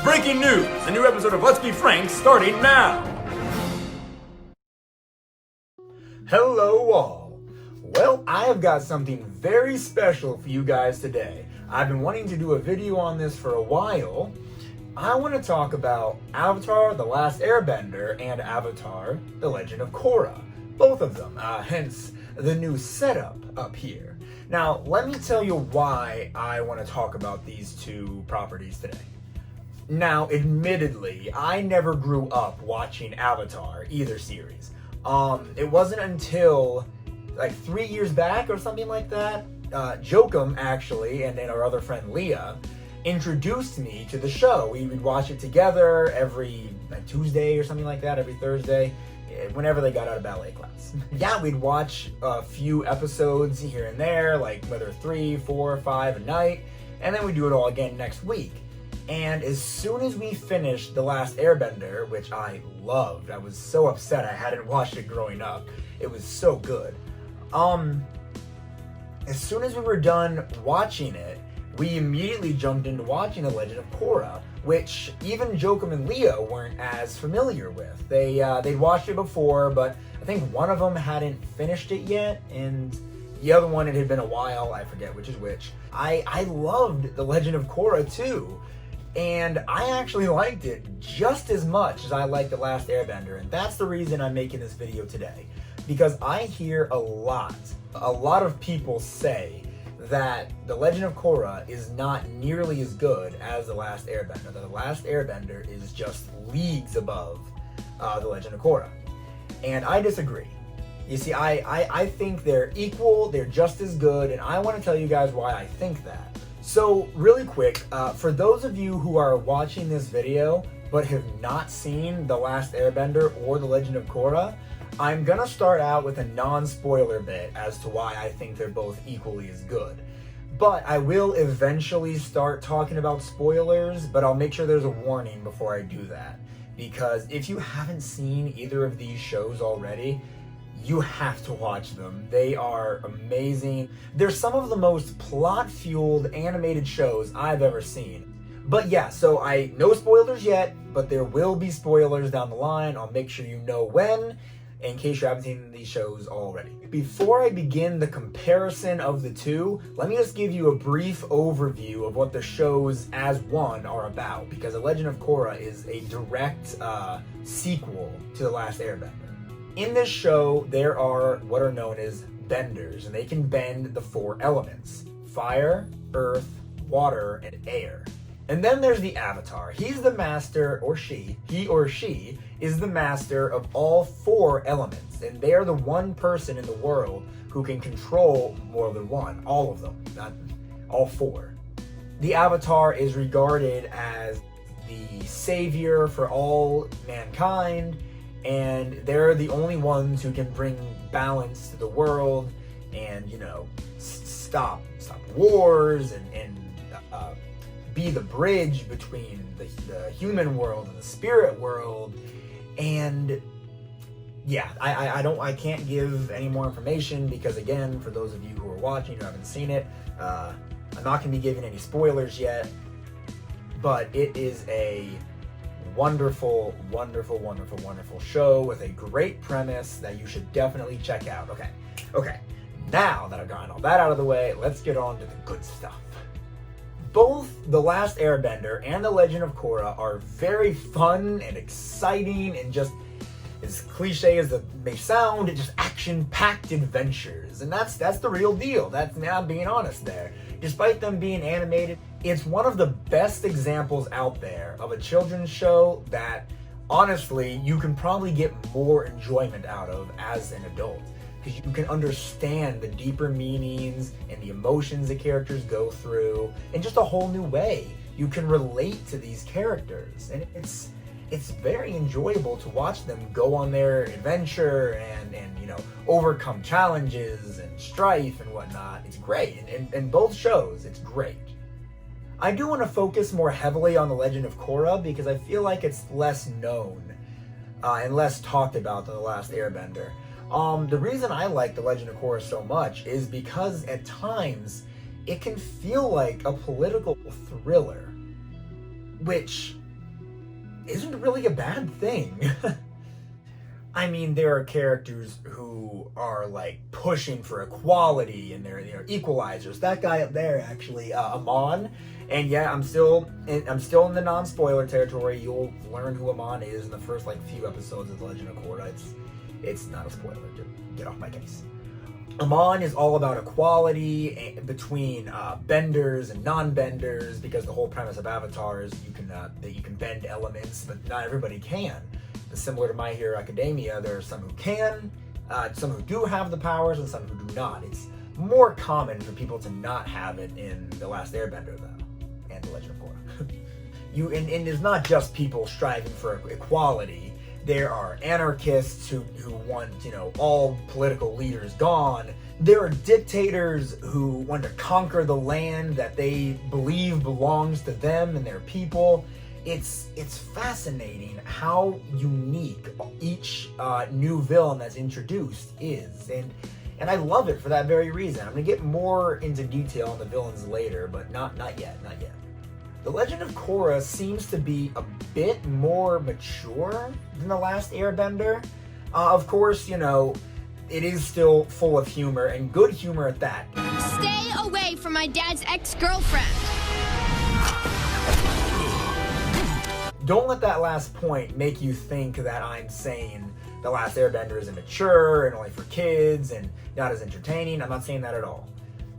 Breaking news! A new episode of Let's Be Frank starting now! Hello all! Well, I have got something very special for you guys today. I've been wanting to do a video on this for a while. I want to talk about Avatar: The Last Airbender and Avatar: The Legend of Korra. Both of them, hence the new setup up here. Now, let me tell you why I want to talk about these two properties today. Now, admittedly, I never grew up watching Avatar, either series. It wasn't until like 3 years back or something like that, Jokum actually, and then our other friend Leah, introduced me to the show. We would watch it together every Tuesday or something like that, every Thursday, whenever they got out of ballet class. Yeah, we'd watch a few episodes here and there, like whether 3, 4, 5 a night, and then we'd do it all again next week. And as soon as we finished The Last Airbender, which I loved, I was so upset I hadn't watched it growing up. It was so good. As soon as we were done watching it, we immediately jumped into watching The Legend of Korra, which even Jokum and Leah weren't as familiar with. They'd watched it before, but I think one of them hadn't finished it yet, and the other one, it had been a while. I forget which is which. I loved The Legend of Korra too. And I actually liked it just as much as I liked The Last Airbender, and that's the reason I'm making this video today. Because I hear a lot of people say that The Legend of Korra is not nearly as good as The Last Airbender. The Last Airbender is just leagues above The Legend of Korra. And I disagree. You see, I think they're equal, they're just as good, and I want to tell you guys why I think that. So, really quick, for those of you who are watching this video but have not seen The Last Airbender or The Legend of Korra, I'm gonna start out with a non-spoiler bit as to why I think they're both equally as good. But I will eventually start talking about spoilers, but I'll make sure there's a warning before I do that. Because if you haven't seen either of these shows already, you have to watch them. They are amazing. They're some of the most plot-fueled animated shows I've ever seen. But yeah, so no spoilers yet, but there will be spoilers down the line. I'll make sure you know when, in case you haven't seen these shows already. Before I begin the comparison of the two, let me just give you a brief overview of what the shows as one are about, because The Legend of Korra is a direct sequel to The Last Airbender. In this show, there are what are known as benders, and they can bend the 4 elements: fire, earth, water, and air. And then there's the Avatar. He's the master, or he or she is the master of all 4 elements, and they are the one person in the world who can control more than one, all of them, not all 4. The Avatar is regarded as the savior for all mankind, and they're the only ones who can bring balance to the world and, you know, stop wars and be the bridge between the human world and the spirit world. And yeah, I can't give any more information because, again, for those of you who are watching who haven't seen it, I'm not going to be giving any spoilers yet, but it is a wonderful, wonderful, wonderful, wonderful show with a great premise that you should definitely check out. Okay, now that I've gotten all that out of the way, let's get on to the good stuff. Both The Last Airbender and The Legend of Korra are very fun and exciting and just, as cliche as it may sound, just action-packed adventures. And that's the real deal. That's me, I'm being honest there. Despite them being animated, it's one of the best examples out there of a children's show that, honestly, you can probably get more enjoyment out of as an adult. Because you can understand the deeper meanings and the emotions the characters go through in just a whole new way. You can relate to these characters, and it's very enjoyable to watch them go on their adventure and you know, overcome challenges and strife and whatnot. It's great. In both shows, it's great. I do want to focus more heavily on The Legend of Korra because I feel like it's less known and less talked about than The Last Airbender. The reason I like The Legend of Korra so much is because at times it can feel like a political thriller, which isn't really a bad thing. I mean, there are characters who are like pushing for equality, and they're equalizers. That guy up there, actually, Amon. And yeah, I'm still in the non-spoiler territory. You'll learn who Amon is in the first like few episodes of The Legend of Korra. It's not a spoiler. Get off my case. Amon is all about equality between benders and non-benders, because the whole premise of Avatar is that you can bend elements, but not everybody can. Similar to My Hero Academia, there are some who can, some who do have the powers, and some who do not. It's more common for people to not have it in The Last Airbender, though, and The Legend of Korra. And it's not just people striving for equality. There are anarchists who want, all political leaders gone. There are dictators who want to conquer the land that they believe belongs to them and their people. It's fascinating how unique each new villain that's introduced is, and I love it for that very reason. I'm gonna get more into detail on the villains later, but not yet. The Legend of Korra seems to be a bit more mature than The Last Airbender. Of course, it is still full of humor, and good humor at that. Stay away from my dad's ex-girlfriend. Don't let that last point make you think that I'm saying The Last Airbender is immature and only for kids and not as entertaining. I'm not saying that at all.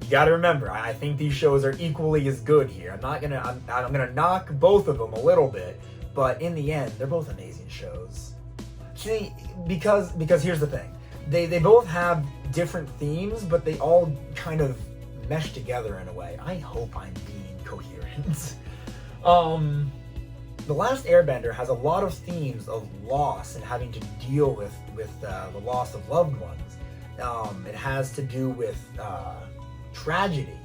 You gotta remember, I think these shows are equally as good here. I'm gonna knock both of them a little bit, but in the end, they're both amazing shows. See, because here's the thing. They both have different themes, but they all kind of mesh together in a way. I hope I'm being coherent. The Last Airbender has a lot of themes of loss and having to deal with the loss of loved ones. It has to do with tragedy,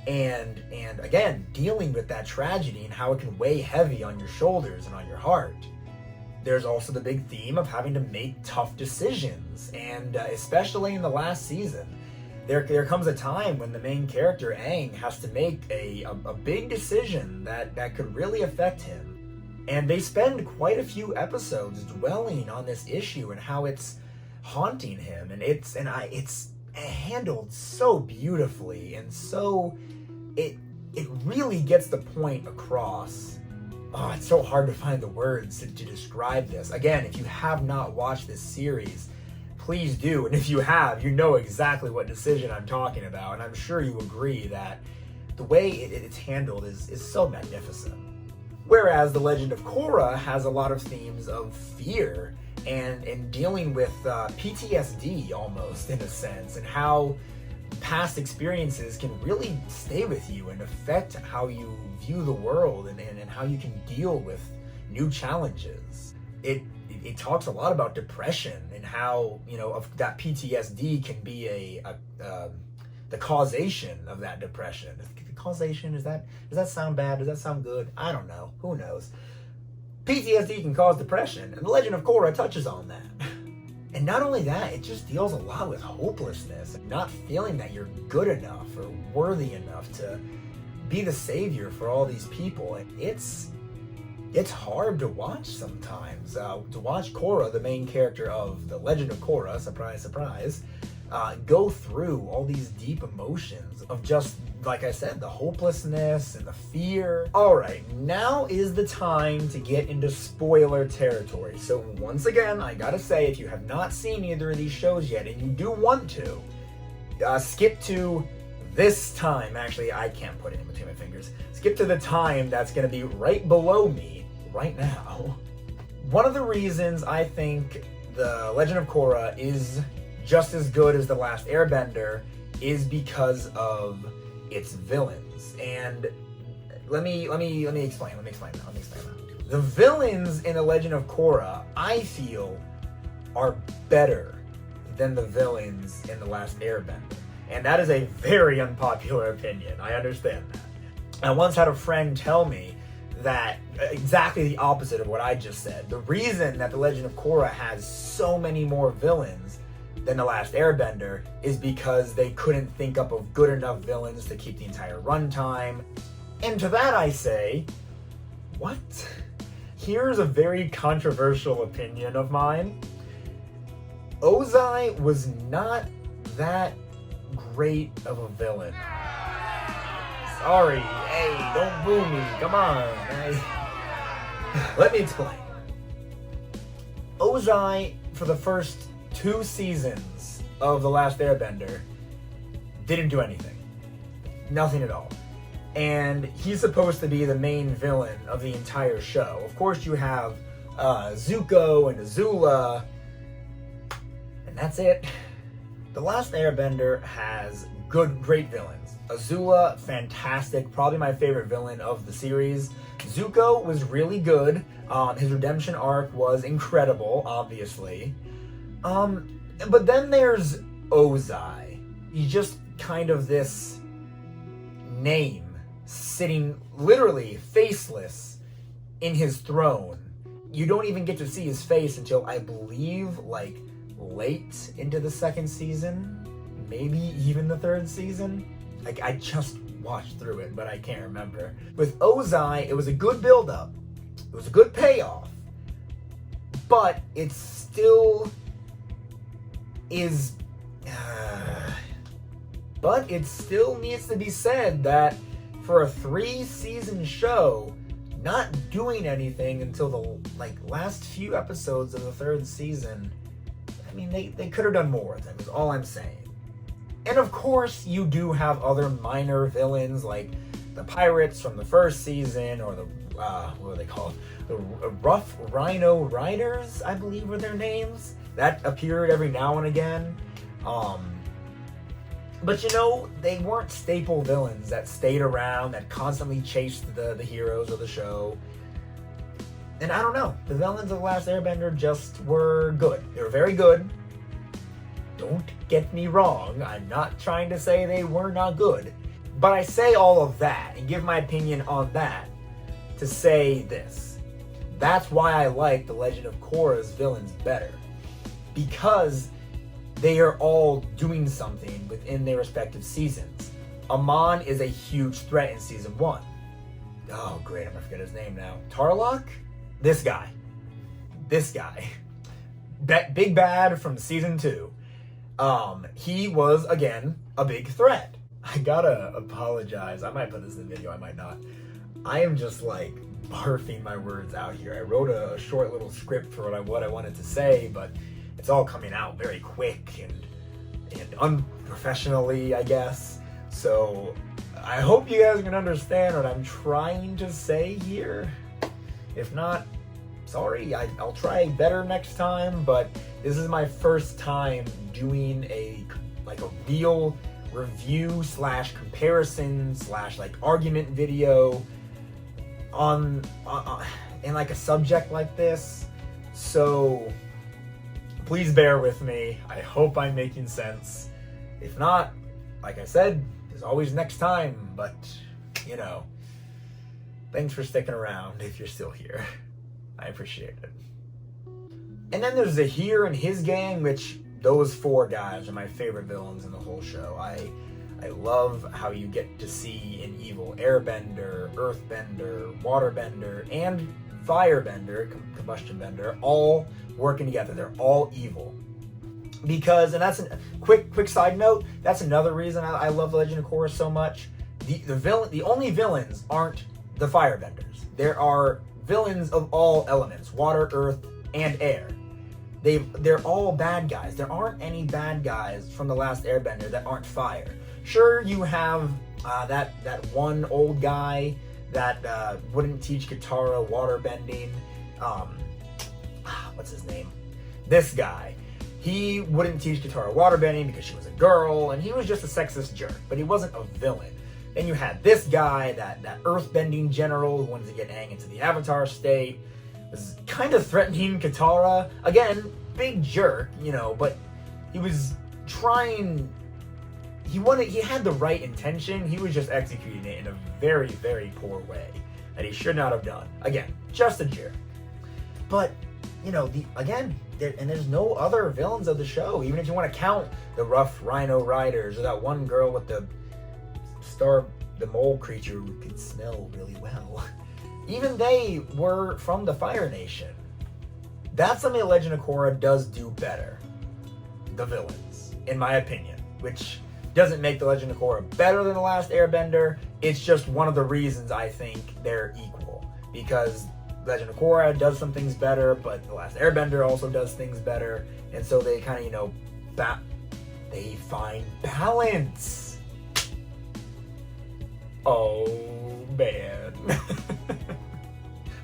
and again, dealing with that tragedy and how it can weigh heavy on your shoulders and on your heart. There's also the big theme of having to make tough decisions, and especially in the last season, there comes a time when the main character, Aang, has to make a big decision that could really affect him. And they spend quite a few episodes dwelling on this issue and how it's haunting him, and it's handled so beautifully, and so it really gets the point across. Oh, it's so hard to find the words to describe this. Again, if you have not watched this series, please do. And if you have, you know exactly what decision I'm talking about. And I'm sure you agree that the way it's handled is so magnificent. Whereas The Legend of Korra has a lot of themes of fear and dealing with PTSD almost, in a sense, and how past experiences can really stay with you and affect how you view the world and how you can deal with new challenges. It talks a lot about depression and how, of that PTSD can be the causation of that depression. The causation, does that sound bad? Does that sound good? I don't know. Who knows? PTSD can cause depression, and The Legend of Korra touches on that. And not only that, it just deals a lot with hopelessness and not feeling that you're good enough or worthy enough to be the savior for all these people. And it's hard to watch sometimes. To watch Korra, the main character of The Legend of Korra, surprise, surprise, go through all these deep emotions of just, like I said, the hopelessness and the fear. All right, now is the time to get into spoiler territory. So once again, I gotta say, if you have not seen either of these shows yet and you do want to, skip to this time. Actually, I can't put it in between my fingers. Skip to the time that's gonna be right below me right now. One of the reasons I think The Legend of Korra is just as good as The Last Airbender is because of its villains. And let me explain that. The villains in The Legend of Korra, I feel, are better than the villains in The Last Airbender. And that is a very unpopular opinion. I understand that. I once had a friend tell me that exactly the opposite of what I just said. The reason that The Legend of Korra has so many more villains than The Last Airbender is because they couldn't think up of good enough villains to keep the entire runtime. And to that I say, what? here's a very controversial opinion of mine. Ozai was not that great of a villain. Sorry, hey, don't boo me, come on. Let me explain. Ozai, for the first 2 seasons of The Last Airbender, didn't do anything. Nothing at all. And he's supposed to be the main villain of the entire show. Of course, you have Zuko and Azula, and that's it. The Last Airbender has great villains. Azula, fantastic, probably my favorite villain of the series. Zuko was really good. His redemption arc was incredible, obviously. But then there's Ozai. He's just kind of this name sitting literally faceless in his throne. You don't even get to see his face until, I believe, like late into the 2nd season, maybe even the 3rd season. Like, I just watched through it, but I can't remember. With Ozai, it was a good build-up. It was a good payoff. But it still is... but it still needs to be said that for a 3-season show, not doing anything until the last few episodes of the 3rd season, I mean, they could have done more. That was all I'm saying. And of course, you do have other minor villains like the pirates from the 1st season, or the what are they called? The Rough Rhino Riders, I believe were their names. That appeared every now and again. But you know, they weren't staple villains that stayed around, that constantly chased the heroes of the show. And I don't know, the villains of The Last Airbender just were good. They were very good. Don't get me wrong, I'm not trying to say they were not good. But I say all of that and give my opinion on that to say this. That's why I like The Legend of Korra's villains better. Because they are all doing something within their respective seasons. Amon is a huge threat in season 1. Oh great, I'm gonna forget his name now. TLOK? This guy. Big Bad from season 2. He was, again, a big threat. I gotta apologize. I might put this in the video, I might not. I am just like barfing my words out here. I wrote a short little script for what I wanted to say, but it's all coming out very quick and unprofessionally, I guess. So I hope you guys can understand what I'm trying to say here. If not, sorry, I'll try better next time, but this is my first time doing a real review / comparison / argument video on in a subject like this. So please bear with me. I hope I'm making sense. If not, like I said, there's always next time, but you know, thanks for sticking around if you're still here. I appreciate it. And then there's Zahir and his gang, which those 4 guys are my favorite villains in the whole show. I love how you get to see an evil airbender, earthbender, waterbender, and firebender, combustion bender, all working together. They're all evil. Because, and that's a quick side note, that's another reason I love The Legend of Korra so much. The only villains aren't the firebenders. There are villains of all elements, water, earth, and air. They're all bad guys. There aren't any bad guys from The Last Airbender that aren't fire. Sure, you have that one old guy that wouldn't teach Katara water bending. What's his name? This guy. He wouldn't teach Katara water bending because she was a girl, and he was just a sexist jerk, but he wasn't a villain. Then you had this guy, that earth-bending general who wanted to get Aang into the Avatar state, was kind of threatening Katara. Again, big jerk, you know, but he was trying... He had the right intention, he was just executing it in a very, very poor way that he should not have done. Again, just a jerk. But, you know, there's no other villains of the show, even if you want to count the Rough Rhino Riders, or that one girl with the mole creature who could smell really well. even they were from the Fire Nation. That's something the Legend of Korra does do better. The villains, in my opinion, which doesn't make the Legend of Korra better than The Last Airbender. It's just one of the reasons I think they're equal, because Legend of Korra does some things better, but The Last Airbender also does things better, and so they kind of, they find balance. Oh man.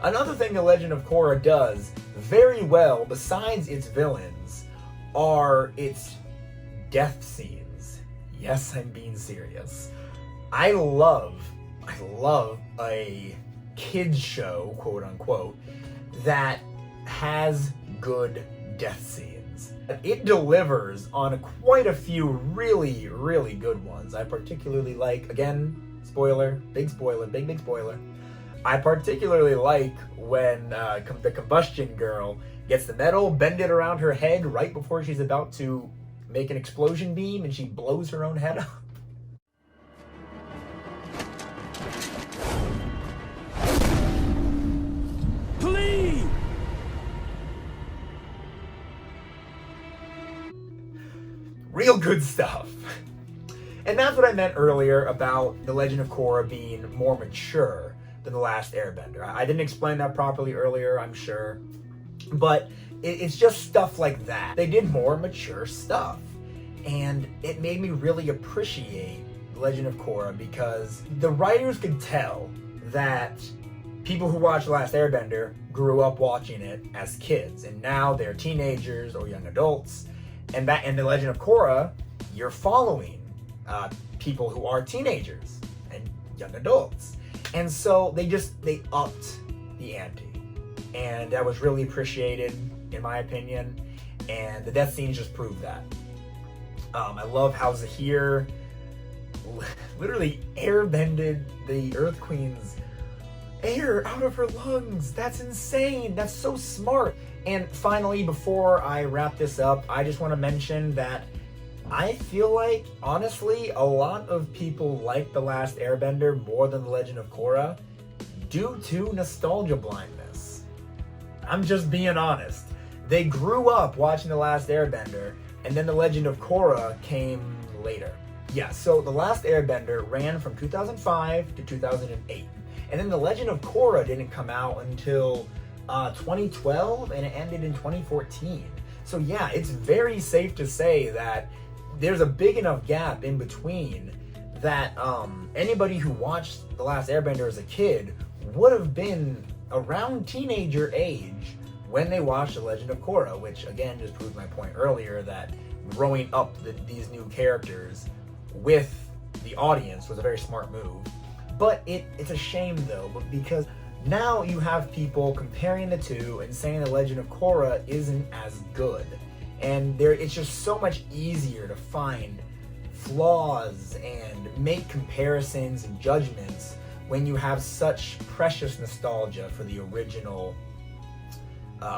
Another thing the Legend of Korra does very well, besides its villains, are its death scenes. Yes, I'm being serious. I love a kids show, quote unquote, that has good death scenes. It delivers on quite a few really, really good ones. I particularly like, again, spoiler, big spoiler, big spoiler. I particularly like when the combustion girl gets the metal bended around her head right before she's about to make an explosion beam and she blows her own head up. Please! Real good stuff. And that's what I meant earlier about The Legend of Korra being more mature than The Last Airbender. I didn't explain that properly earlier, I'm sure. But it's just stuff like that. They did more mature stuff. And it made me really appreciate The Legend of Korra because the writers could tell that people who watched The Last Airbender grew up watching it as kids. And now they're teenagers or young adults. And in The Legend of Korra, you're following people who are teenagers and young adults. And so they upped the ante. And that was really appreciated, in my opinion. And the death scenes just prove that. I love how Zahir literally airbended the Earth Queen's air out of her lungs. That's insane. That's so smart. And finally, before I wrap this up, I just want to mention that I feel like, honestly, a lot of people like The Last Airbender more than The Legend of Korra due to nostalgia blindness. I'm just being honest. They grew up watching The Last Airbender, and then The Legend of Korra came later. Yeah, so The Last Airbender ran from 2005 to 2008. And then The Legend of Korra didn't come out until 2012, and it ended in 2014. So yeah, it's very safe to say that there's a big enough gap in between that anybody who watched The Last Airbender as a kid would have been around teenager age when they watched The Legend of Korra, which again just proved my point earlier that growing up these new characters with the audience was a very smart move. But it's a shame though, because now you have people comparing the two and saying The Legend of Korra isn't as good. And it's just so much easier to find flaws and make comparisons and judgments when you have such precious nostalgia for the original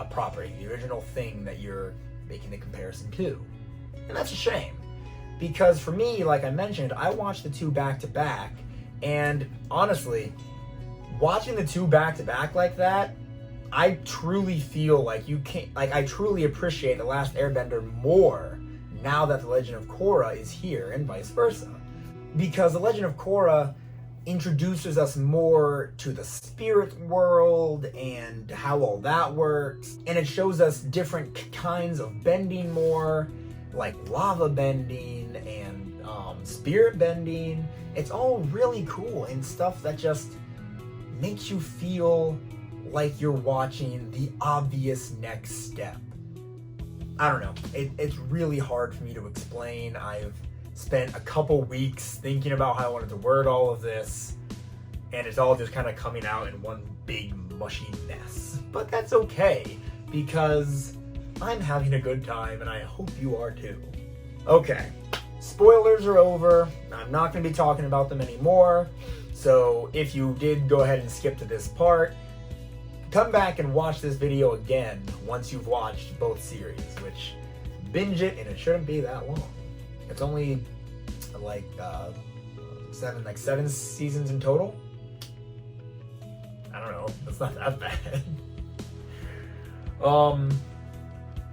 property, the original thing that you're making the comparison to. And that's a shame. Because for me, like I mentioned, I watched the two back to back, and honestly, watching the two back to back like that, I truly feel like I truly appreciate The Last Airbender more now that The Legend of Korra is here, and vice versa. Because The Legend of Korra introduces us more to the spirit world and how all that works, and it shows us different kinds of bending more, like lava bending and spirit bending. It's all really cool and stuff that just makes you feel like you're watching the obvious next step. I don't know. It's really hard for me to explain. I've spent a couple weeks thinking about how I wanted to word all of this, and it's all just kind of coming out in one big mushy mess. But that's okay, because I'm having a good time, and I hope you are too. Okay, spoilers are over. I'm not going to be talking about them anymore. So if you did go ahead and skip to this part, come back and watch this video again once you've watched both series, which binge it, and it shouldn't be that long. It's only like seven seasons in total. I don't know. It's not that bad.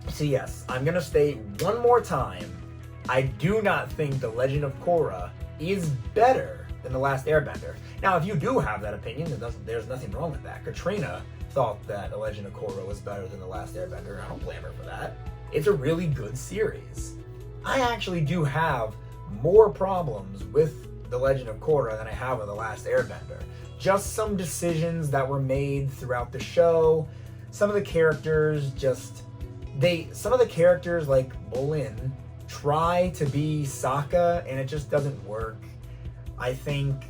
So yes, I'm gonna state one more time, I do not think The Legend of Korra is better than The Last Airbender. Now, if you do have that opinion, there's nothing wrong with that. Katrina thought that The Legend of Korra was better than The Last Airbender. I don't blame her for that. It's a really good series. I actually do have more problems with The Legend of Korra than I have with The Last Airbender. Just some decisions that were made throughout the show. Some of the characters some of the characters like Bolin try to be Sokka and it just doesn't work. I think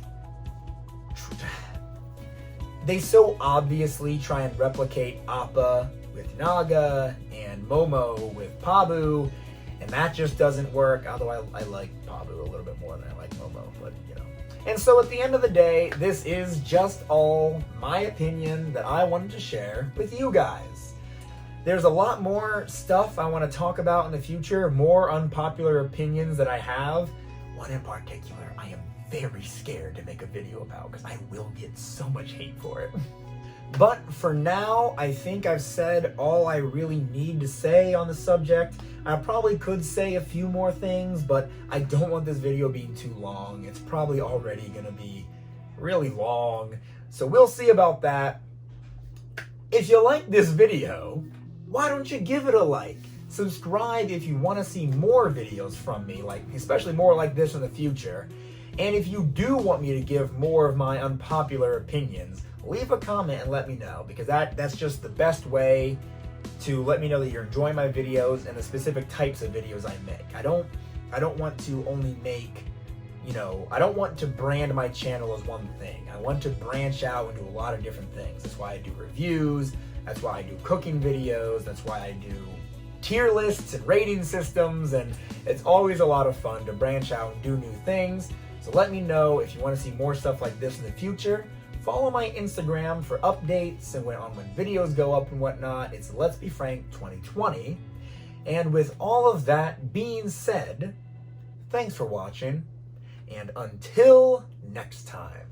they so obviously try and replicate Appa with Naga and Momo with Pabu, and that just doesn't work. Although I like Pabu a little bit more than I like Momo, but you know. And so at the end of the day, this is just all my opinion that I wanted to share with you guys. There's a lot more stuff I want to talk about in the future, more unpopular opinions that I have. One in particular I am very scared to make a video about because I will get so much hate for it. But for now, I think I've said all I really need to say on the subject. I probably could say a few more things, but I don't want this video being too long. It's probably already going to be really long, so we'll see about that. If you like this video, why don't you give it a like? Subscribe if you want to see more videos from me, like especially more like this in the future. And if you do want me to give more of my unpopular opinions, leave a comment and let me know, because that's just the best way to let me know that you're enjoying my videos and the specific types of videos I make. I don't want to only make, I don't want to brand my channel as one thing. I want to branch out and do a lot of different things. That's why I do reviews, that's why I do cooking videos, that's why I do tier lists and rating systems, and it's always a lot of fun to branch out and do new things. So let me know if you want to see more stuff like this in the future. Follow my Instagram for updates and when videos go up and whatnot. It's Let's Be Frank 2020. And with all of that being said, thanks for watching, and until next time.